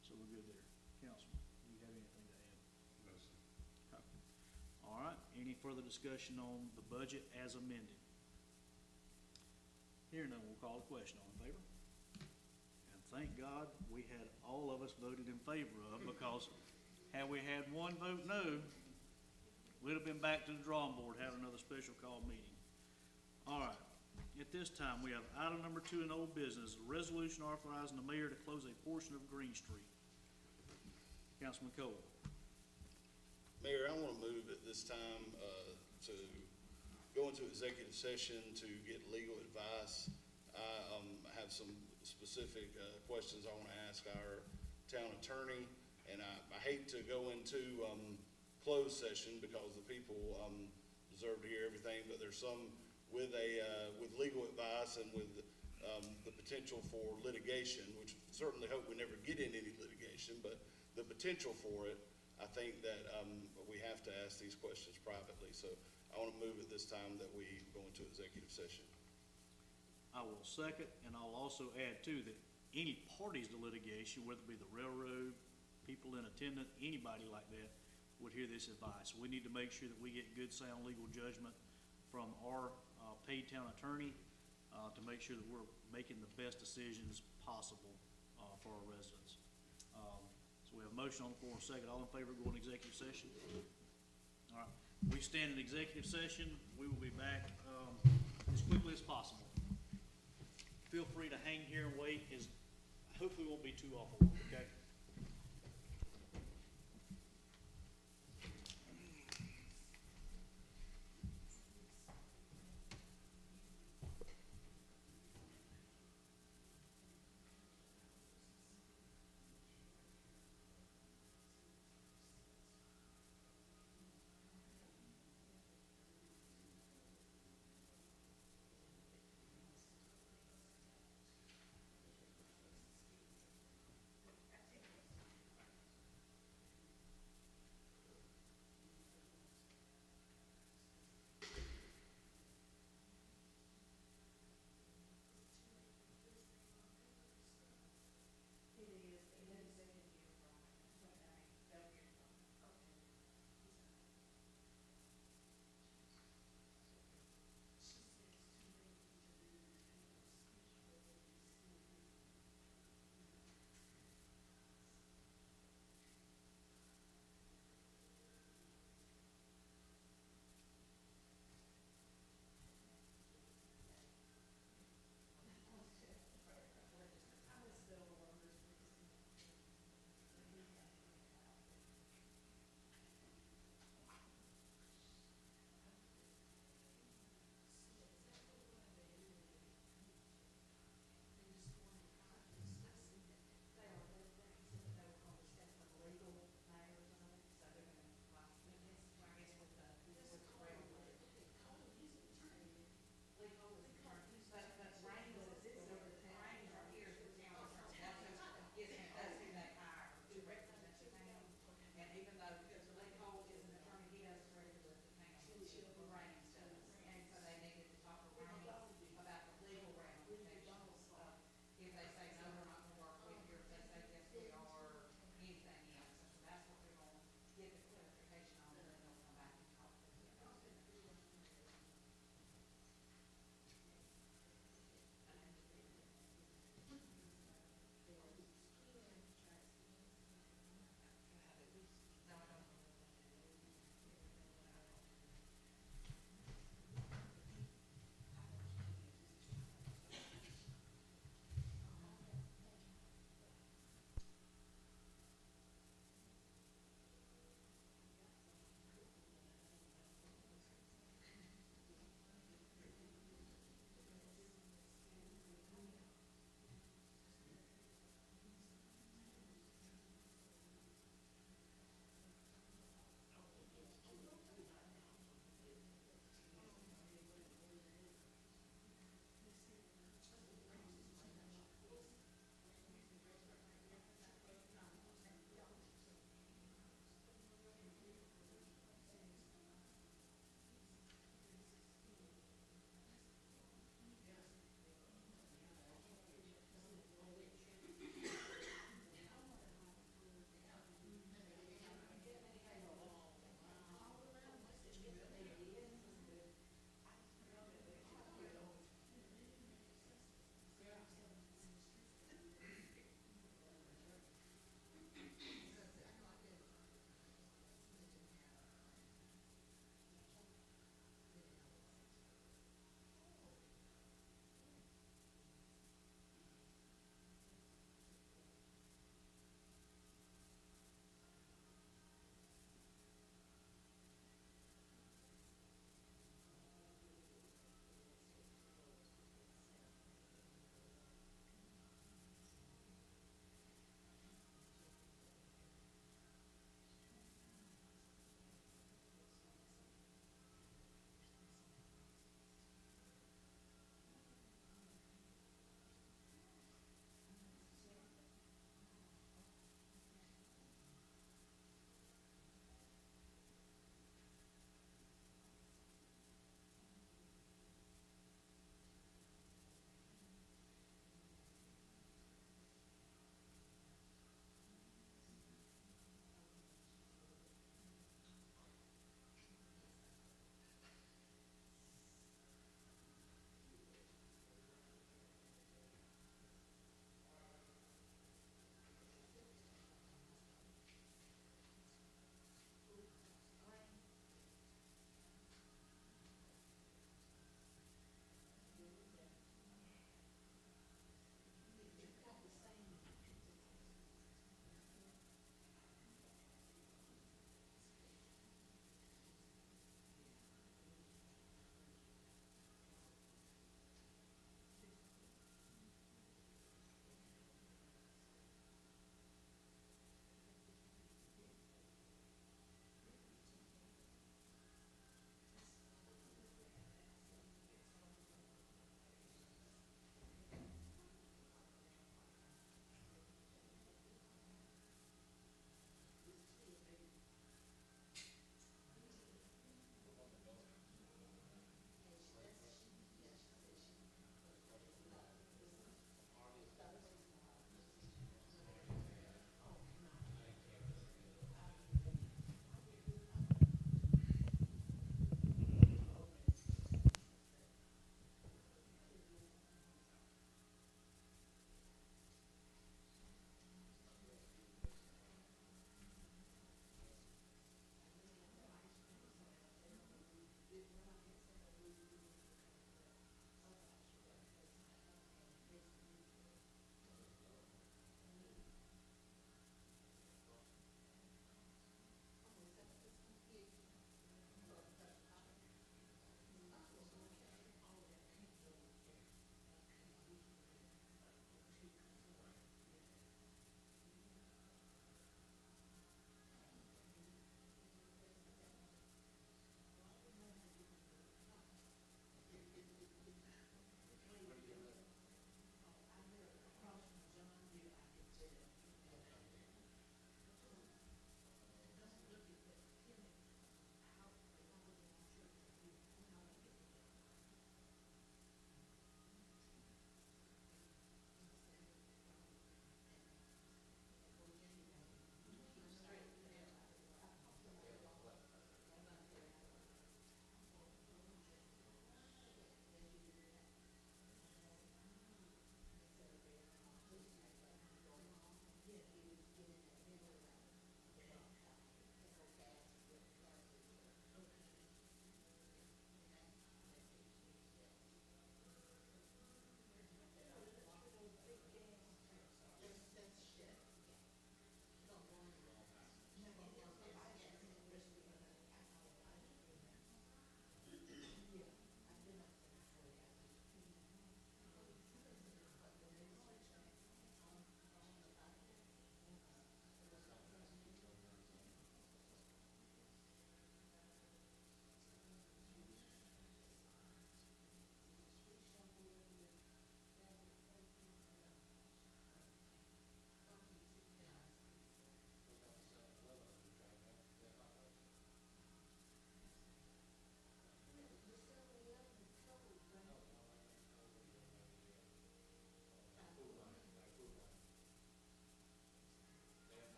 so we're good there. Councilman, do you have anything to add? No, sir. Okay. All right, any further discussion on the budget as amended? Here none, we'll call the question. All in favor? And thank God we had all of us voted in favor of, because had we had one vote no, we'd have been back to the drawing board, having another special call meeting. All right, at this time, we have item number 2 in old business, a resolution authorizing the mayor to close a portion of Green Street. Councilman Cole. Mayor, I want to move at this time to go into executive session to get legal advice. I have some specific questions I want to ask our town attorney, and I hate to go into closed session because the people deserve to hear everything, but there's some with legal advice and with the potential for litigation, which certainly hope we never get in any litigation, but the potential for it, I think that we have to ask these questions privately. So I want to move at this time that we go into executive session. I will second, and I'll also add too that any parties to litigation, whether it be the railroad, people in attendance, anybody like that, would hear this advice. We need to make sure that we get good, sound legal judgment from our paid town attorney to make sure that we're making the best decisions possible for our residents. So we have a motion on the floor and a second. All in favor of going to executive session? All right. We stand in executive session. We will be back as quickly as possible. Feel free to hang here and wait. Hopefully it won't be too awful, okay?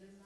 Thank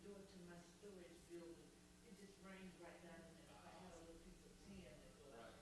go into my storage building, it just rains right down in there. If I had a little piece of tin that go out.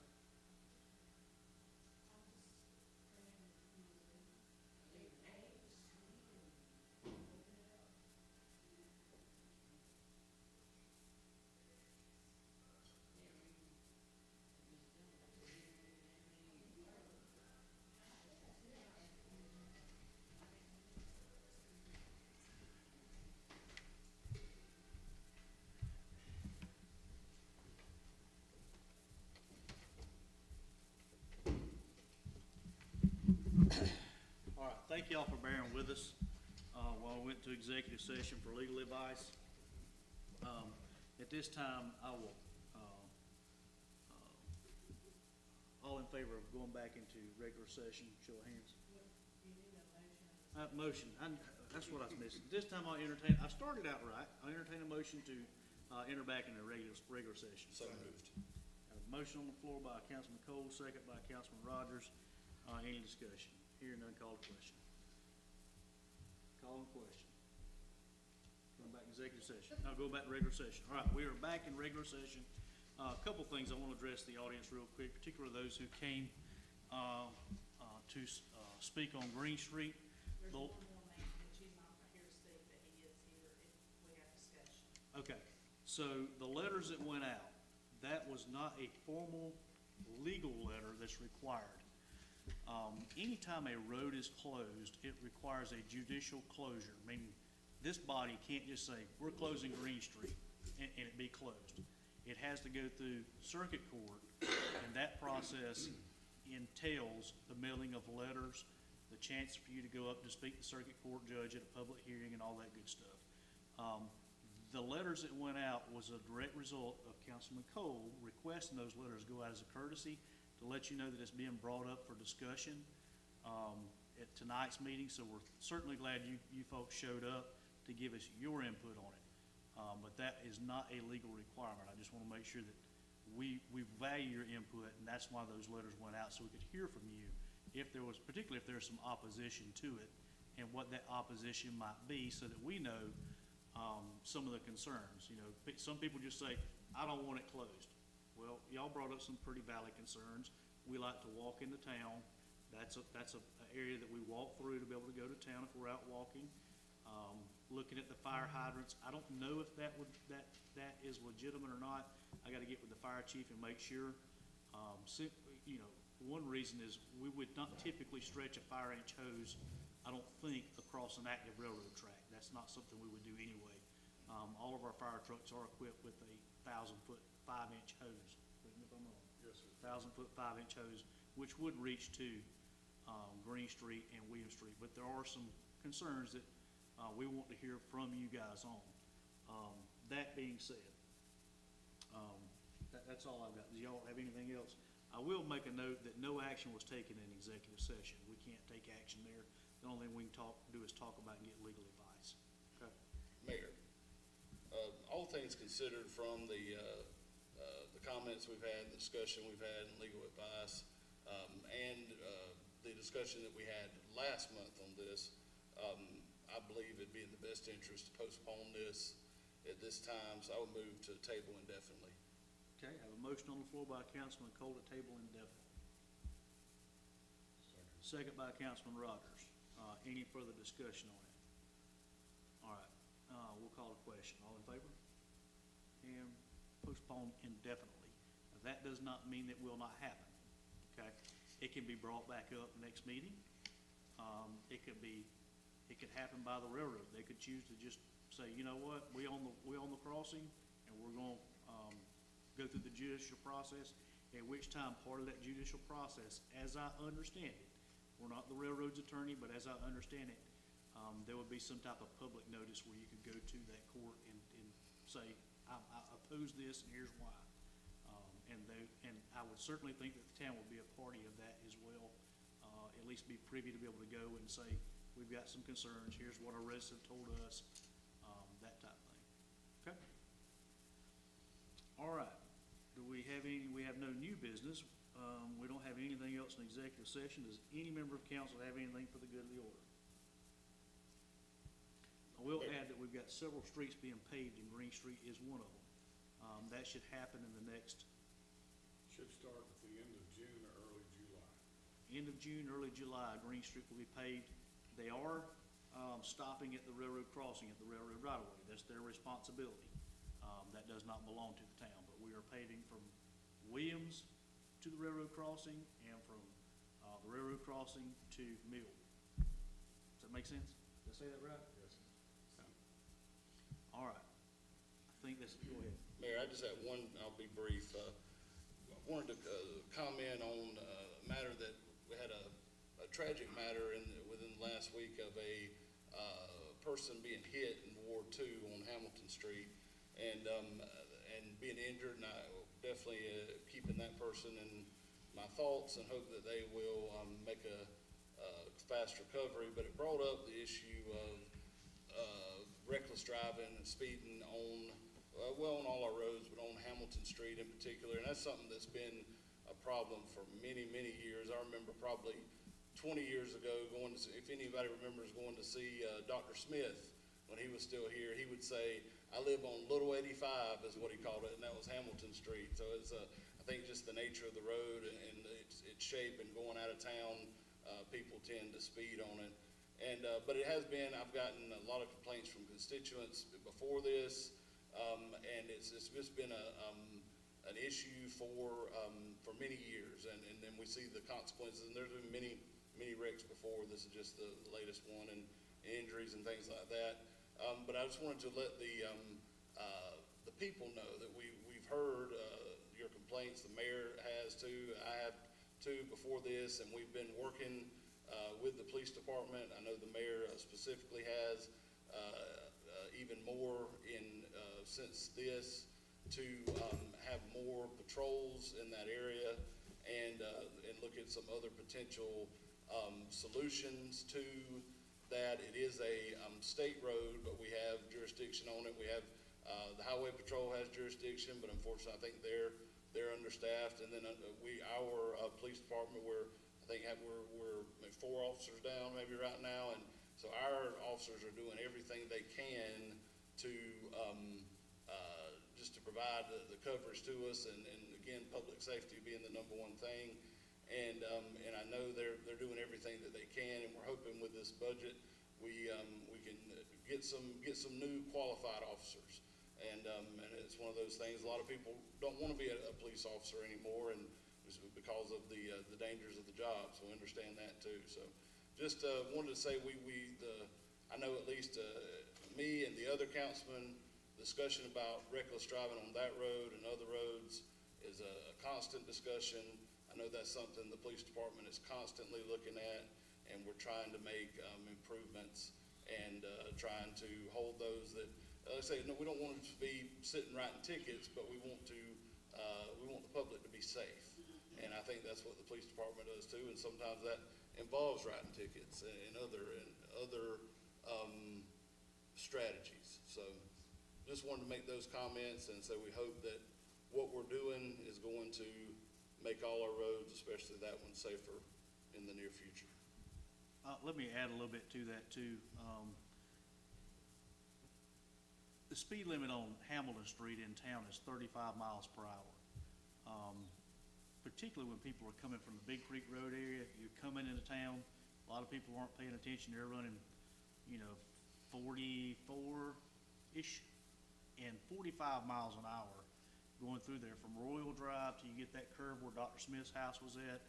All right, thank y'all for bearing with us, while we went to executive session for legal advice. At this time, I will, all in favor of going back into regular session, show of hands. Motion, that's what I was missing. This time I'll entertain, I started out right, I'll entertain a motion to, enter back into regular session. So moved. Have a motion on the floor by Councilman Cole, second by Councilman Rogers. Any discussion? Hearing none, call to question. Call to question. Going back to executive session. Now go back to regular session. All right, we are back in regular session. A couple things I want to address the audience real quick, particularly those who came to speak on Green Street. There's one more man, but she's not here to speak, but he is here if we have discussion. Okay, so the letters that went out, that was not a formal legal letter that's required. Anytime a road is closed, it requires a judicial closure, meaning this body can't just say, we're closing Green Street, and it be closed. It has to go through circuit court, and that process entails the mailing of letters, the chance for you to go up to speak to the circuit court judge at a public hearing and all that good stuff. The letters that went out was a direct result of Councilman Cole requesting those letters go out as a courtesy to let you know that it's being brought up for discussion at tonight's meeting. So we're certainly glad you folks showed up to give us your input on it. But that is not a legal requirement. I just want to make sure that we value your input, and that's why those letters went out, so we could hear from you if there was, particularly if there's some opposition to it, and what that opposition might be, so that we know some of the concerns. You know, some people just say, I don't want it closed. Well, y'all brought up some pretty valid concerns. We like to walk into town. That's a area that we walk through to be able to go to town if we're out walking. Looking at the fire hydrants, I don't know if that is legitimate or not. I got to get with the fire chief and make sure. You know, one reason is we would not typically stretch a fire inch hose, I don't think, across an active railroad track. That's not something we would do anyway. All of our fire trucks are equipped with a 1,000-foot 5-inch hose. Correct me if I'm wrong. Yes, sir. 1,000-foot 5-inch hose, which would reach to Green Street and William Street. But there are some concerns that we want to hear from you guys on. That being said, that's all I've got. Do y'all have anything else? I will make a note that no action was taken in executive session. We can't take action there. The only thing we can do is talk about and get legal advice. Okay. Mayor, all things considered, from the comments we've had, the discussion we've had, and legal advice, and the discussion that we had last month on this, I believe it'd be in the best interest to postpone this at this time, so I would move to table indefinitely. Okay, I have a motion on the floor by Councilman Cole to table indefinitely. Second by Councilman Rogers. Any further discussion on it? All right, we'll call a question. All in favor? And postpone indefinitely. Now, that does not mean it will not happen, okay? It can be brought back up next meeting. It could happen by the railroad. They could choose to just say, you know what, we on the crossing, and we're gonna go through the judicial process, at which time part of that judicial process, as I understand it, we're not the railroad's attorney, but as I understand it, there would be some type of public notice where you could go to that court and say, I oppose this, and here's why. And I would certainly think that the town would be a party of that as well, at least be privy to be able to go and say, we've got some concerns, here's what our residents have told us, that type of thing. Okay? All right. Do we have no new business. We don't have anything else in executive session. Does any member of council have anything for the good of the order? will add that we've got several streets being paved, and Green Street is one of them. That should happen in the next Should start at the end of June or early July. end of June, early July. Green Street will be paved. They are stopping at the railroad crossing at the railroad right-of-way. That's their responsibility. That does not belong to the town, but we are paving from Williams to the railroad crossing and from the railroad crossing to Mill. Does that make sense? Did I say that right? Yes. All right. I think that's, go ahead. Mayor, I just have one, I'll be brief. I wanted to comment on a matter that we had a tragic matter within the last week of a person being hit in Ward 2 on Hamilton Street and being injured, and I definitely keeping that person in my thoughts and hope that they will make a fast recovery. But it brought up the issue of reckless driving and speeding on on all our roads, but on Hamilton Street in particular. And that's something that's been a problem for many, many years. I remember probably 20 years ago going to see, if anybody remembers going to see Dr. Smith when he was still here, he would say, I live on Little 85 is what he called it, and that was Hamilton Street. So it's, I think just the nature of the road and its shape and going out of town, people tend to speed on it. And, but it has been, I've gotten a lot of complaints from constituents before this, and it's just been an issue for many years, and then we see the consequences, and there's been many wrecks before. This is just the latest one, and injuries and things like that. But I just wanted to let the people know that we've heard your complaints. The mayor has too. I have too before this, and we've been working with the police department. I know the mayor specifically has even more since this to have more patrols in that area and look at some other potential solutions to that. It is a state road, but we have jurisdiction on it. We have the highway patrol has jurisdiction, but unfortunately, I think they're understaffed. And then our police department, we're 4 officers down maybe right now, and so our officers are doing everything they can to just to provide the coverage to us, and again, public safety being the number one thing. And I know they're doing everything that they can, and we're hoping with this budget we can get some new qualified officers. And it's one of those things. A lot of people don't want to be a police officer anymore, and it's because of the dangers of the job. So we understand that too. So just wanted to say I know at least me and the other councilmen, discussion about reckless driving on that road and other roads is a constant discussion. I know that's something the police department is constantly looking at, and we're trying to make improvements and trying to hold those that, like I say, no, we don't want them to be sitting writing tickets, but we want the public to be safe. And I think that's what the police department does too, and sometimes that involves writing tickets and other strategies. So just wanted to make those comments, and so we hope that what we're doing is going to make all our roads, especially that one, safer in the near future. Let me add a little bit to that too. The speed limit on Hamilton Street in town is 35 miles per hour. Particularly when people are coming from the Big Creek Road area, you're coming into town, a lot of people aren't paying attention. They're running, 44-ish and 45 miles an hour going through there from Royal Drive till you get that curve where Dr. Smith's house was at.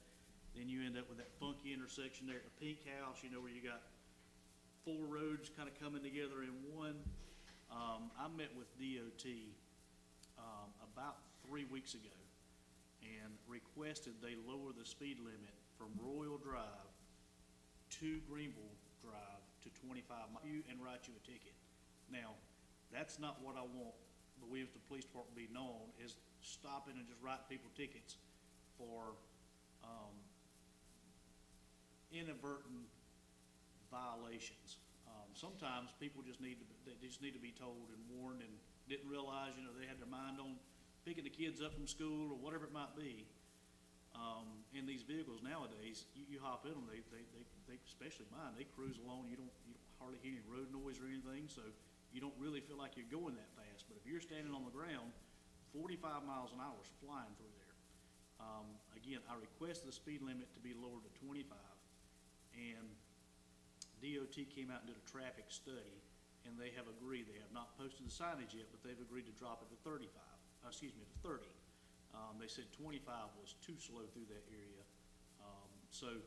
Then you end up with that funky intersection there at the Pink House, where you got 4 roads kind of coming together in one. I met with DOT about 3 weeks ago and requested they lower the speed limit from Royal Drive to Greenville Drive to 25 miles and write you a ticket. Now, that's not what I want the Williamston Police Department to be known, is stopping and just writing people tickets for inadvertent violations. Sometimes people just need to be told and warned, and didn't realize, they had their mind on picking the kids up from school or whatever it might be. And these vehicles now nowadays, you hop in them, they, especially mine, they cruise along, you don't hardly hear any road noise or anything, so you don't really feel like you're going that fast. But if you're standing on the ground, 45 miles an hour is flying through there. Again, I requested the speed limit to be lowered to 25, and DOT came out and did a traffic study, and they have agreed. They have not posted the signage yet, but they've agreed to drop it to 30. They said 25 was too slow through that area. So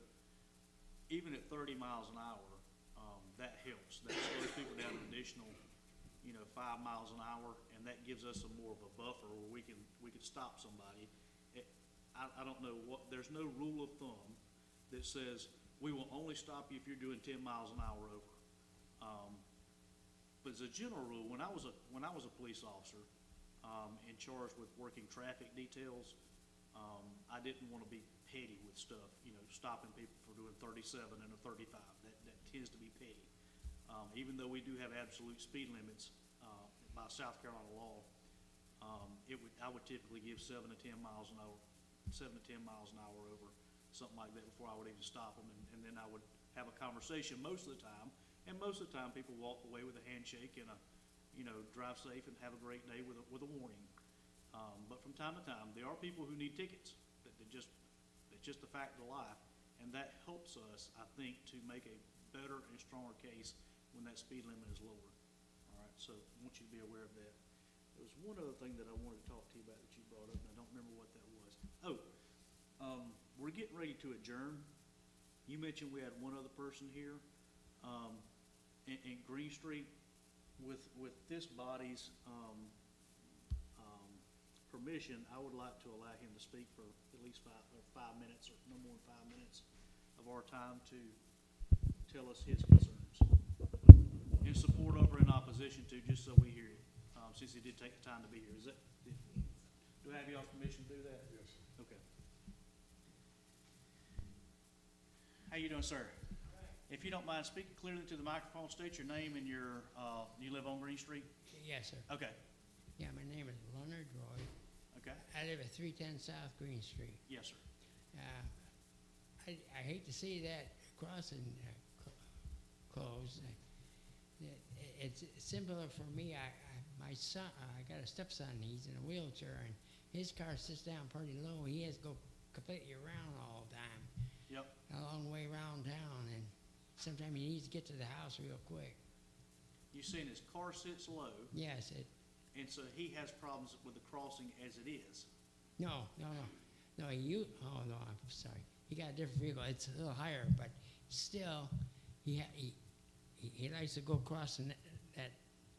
even at 30 miles an hour, that helps. That slows people down an additional, 5 miles an hour, and that gives us more of a buffer where we can stop somebody. I don't know there's no rule of thumb that says we will only stop you if you're doing 10 miles an hour over. But as a general rule, when I was a police officer, in charge with working traffic details, I didn't want to be petty with stuff, stopping people for doing 37 and a 35. That tends to be petty. Even though we do have absolute speed limits by South Carolina law, I would typically give 7 to 10 miles an hour over, something like that, before I would even stop them, and then I would have a conversation most of the time. And most of the time, people walk away with a handshake and drive safe and have a great day with a warning. But from time to time, there are people who need tickets. That's just a fact of life, and that helps us, I think, to make a better and stronger case when that speed limit is lowered. All right, so I want you to be aware of that. There was one other thing that I wanted to talk to you about that you brought up, and I don't remember what that was. We're getting ready to adjourn. You mentioned we had one other person here, in Green Street. With this body's permission, I would like to allow him to speak for at least 5 minutes, or no more than 5 minutes of our time, to tell us his concerns, in support of or in opposition to, just so we hear it. Since he did take the time to be here, do I have y'all's permission to do that? Yes. Okay. How you doing, sir? If you don't mind speaking clearly to the microphone, state your name and you live on Green Street? Yes, sir. Okay. Yeah, my name is Leonard Roy. Okay. I live at 310 South Green Street. Yes, sir. I hate to see that crossing closed. It's simpler for me. My son, I got a stepson. He's in a wheelchair, and his car sits down pretty low. He has to go completely around all the time. Yep. A long way around town, and sometimes he needs to get to the house real quick. You're saying his car sits low, Yes, and so he has problems with the crossing as it is. No, I'm sorry. He got a different vehicle. It's a little higher, but still, he likes to go across that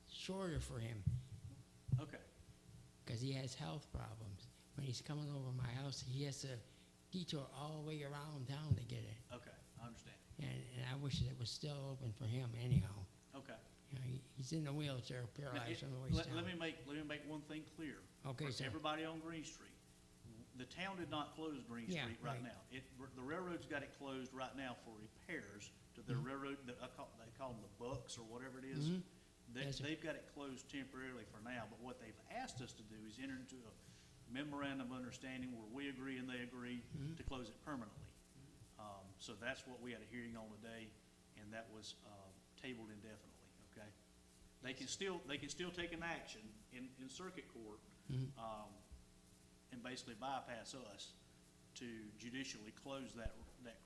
shorter for him, Okay. because he has health problems. When he's coming over my house, he has to detour all the way around town to get it. Okay, I understand. And I wish it was still open for him anyhow. Okay. He's in a wheelchair, paralyzed from the waist down. Let me make one thing clear. Okay, For sir. everybody on Green Street, the town did not close Green Yeah, Street right right. now. The railroad's got it closed right now for repairs to their railroad, they call them the bucks or whatever it is. Mhm. Yes, sir. They've got it closed temporarily for now, but what they've asked us to do is enter into a memorandum of understanding where we agree and they agree to close it permanently. So that's what we had a hearing on today, and that was tabled indefinitely, okay? They can still take an action in circuit court, and basically bypass us to judicially close that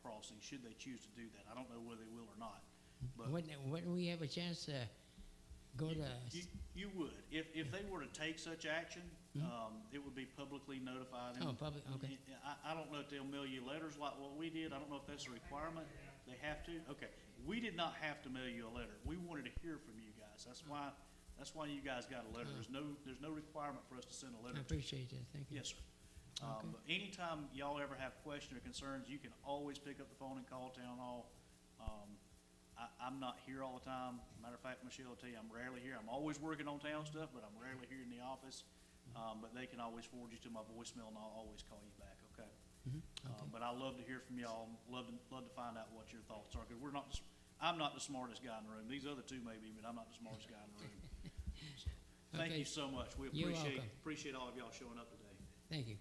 crossing, should they choose to do that. I don't know whether they will or not, but. Wouldn't we have a chance to go to? You would. If they were to take such action, it would be publicly notified. Oh, public, okay. I don't know if they'll mail you letters like what we did. I don't know if that's a requirement. They have to? Okay. We did not have to mail you a letter. We wanted to hear from you guys. That's why you guys got a letter. There's no requirement for us to send a letter. I appreciate that. Thank you. Yes, sir. Okay. But anytime y'all ever have questions or concerns, you can always pick up the phone and call town hall. I'm not here all the time. Matter of fact, Michelle will tell you I'm rarely here. I'm always working on town stuff, but I'm rarely here in the office. But they can always forward you to my voicemail, and I'll always call you back, okay? Okay. But I love to hear from y'all. Love to find out what your thoughts are, because I'm not the smartest guy in the room. These other two may be, but I'm not the smartest guy in the room. So, thank Okay. you so much. We You're welcome. appreciate all of y'all showing up today. Thank you.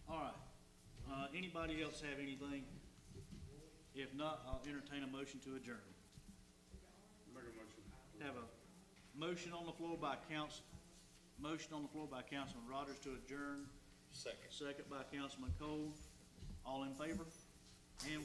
All right. Anybody else have anything? If not, I'll entertain a motion to adjourn. Make a motion. Have a motion on the floor by Councilman Rogers to adjourn. Second. Second by Councilman Cole. All in favor? And